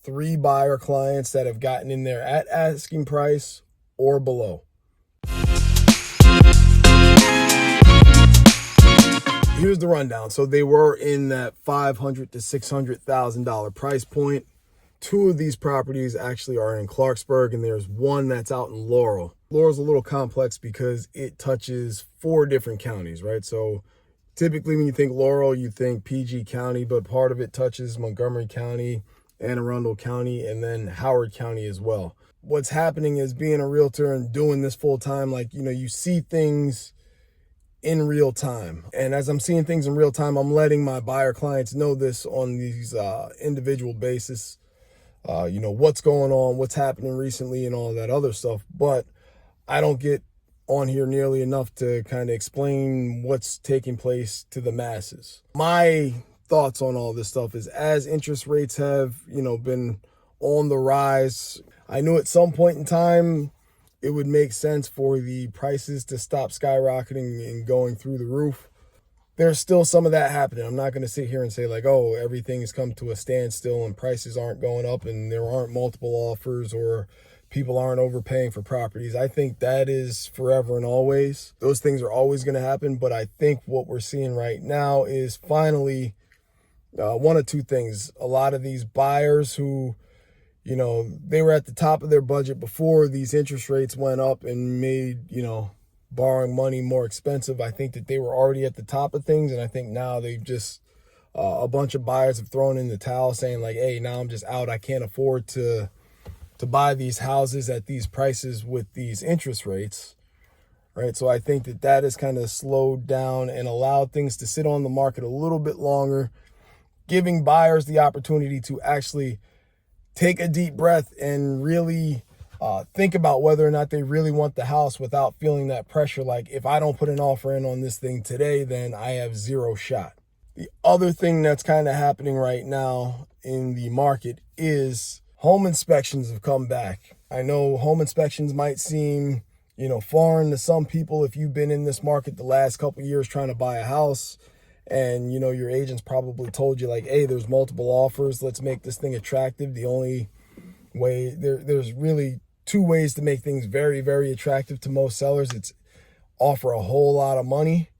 3 buyer clients that have gotten in there at asking price or below. Here's the rundown. So they were in that $500,000 to $600,000 price point. 2 of these properties actually are in Clarksburg, and there's one that's out in Laurel. Laurel's a little complex because it touches 4 different counties, right? So typically when you think Laurel, you think PG County, but part of it touches Montgomery County, Anne Arundel County, and then Howard County as well. What's happening is, being a realtor and doing this full time, you see things in real time. And as I'm seeing things in real time, I'm letting my buyer clients know this on these individual basis. What's going on, what's happening recently, and all that other stuff. But I don't get on here nearly enough to kind of explain what's taking place to the masses. My thoughts on all this stuff is, as interest rates have, been on the rise, I knew at some point in time it would make sense for the prices to stop skyrocketing and going through the roof. There's still some of that happening. I'm not going to sit here and say oh, everything's come to a standstill and prices aren't going up and there aren't multiple offers or people aren't overpaying for properties. I think that is forever and always. Those things are always going to happen. But I think what we're seeing right now is finally one of 2 things. A lot of these buyers who, they were at the top of their budget before these interest rates went up and made, borrowing money more expensive. I think that they were already at the top of things. And I think now they've just, a bunch of buyers have thrown in the towel saying hey, now I'm just out. I can't afford to buy these houses at these prices with these interest rates, right? So I think that has kind of slowed down and allowed things to sit on the market a little bit longer, giving buyers the opportunity to actually take a deep breath and really think about whether or not they really want the house without feeling that pressure. If I don't put an offer in on this thing today, then I have 0 shot. The other thing that's kind of happening right now in the market is home inspections have come back. I know home inspections might seem, foreign to some people if you've been in this market the last couple of years trying to buy a house. And, your agent's probably told you hey, there's multiple offers. Let's make this thing attractive. The only way there's really 2 ways to make things very, very attractive to most sellers. It's offer a whole lot of money,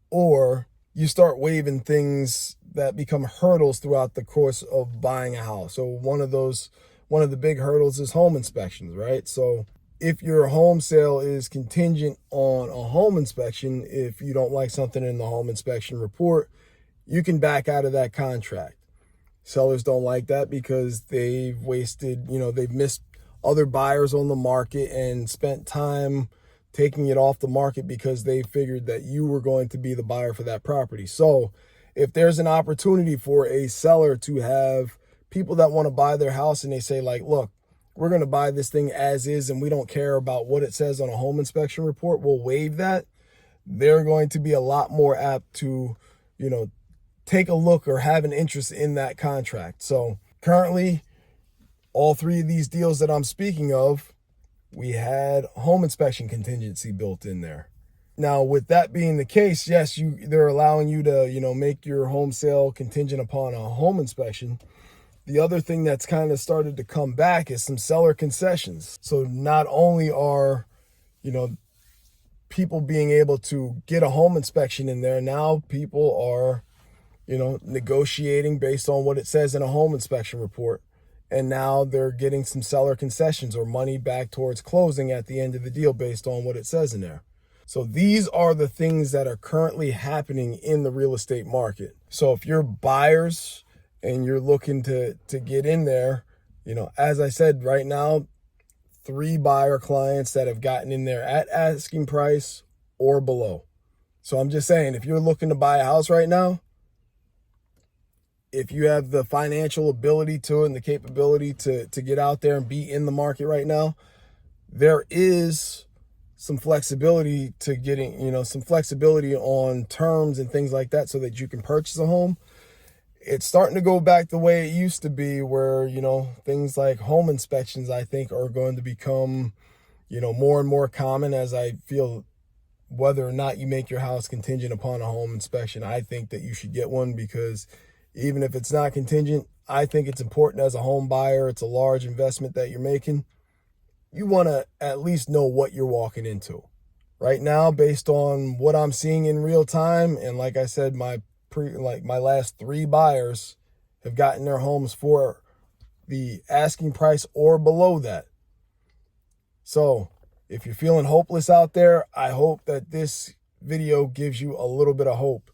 or you start waiving things that become hurdles throughout the course of buying a house. So one of the big hurdles is home inspections, right? So if your home sale is contingent on a home inspection, if you don't like something in the home inspection report, you can back out of that contract. Sellers don't like that because they've wasted, they've missed other buyers on the market and spent time taking it off the market because they figured that you were going to be the buyer for that property. So if there's an opportunity for a seller to have people that want to buy their house and they say look, we're going to buy this thing as is and we don't care about what it says on a home inspection report, we'll waive that, they're going to be a lot more apt to, take a look or have an interest in that contract. So currently, all 3 of these deals that I'm speaking of, we had home inspection contingency built in there. Now, with that being the case, yes, they're allowing you to, make your home sale contingent upon a home inspection. The other thing that's kind of started to come back is some seller concessions. So not only are, people being able to get a home inspection in there, now people are, negotiating based on what it says in a home inspection report. And now they're getting some seller concessions or money back towards closing at the end of the deal based on what it says in there. So these are the things that are currently happening in the real estate market. So if you're buyers and you're looking to get in there, as I said, right now, 3 buyer clients that have gotten in there at asking price or below. So I'm just saying, if you're looking to buy a house right now, if you have the financial ability to and the capability to get out there and be in the market right now, there is some flexibility to getting, some flexibility on terms and things like that so that you can purchase a home. It's starting to go back the way it used to be where, things like home inspections, I think, are going to become, more and more common as I feel whether or not you make your house contingent upon a home inspection. I think that you should get one because even if it's not contingent, I think it's important as a home buyer. It's a large investment that you're making. You want to at least know what you're walking into. Right now, based on what I'm seeing in real time, and like I said, my last 3 buyers have gotten their homes for the asking price or below that. So if you're feeling hopeless out there, I hope that this video gives you a little bit of hope.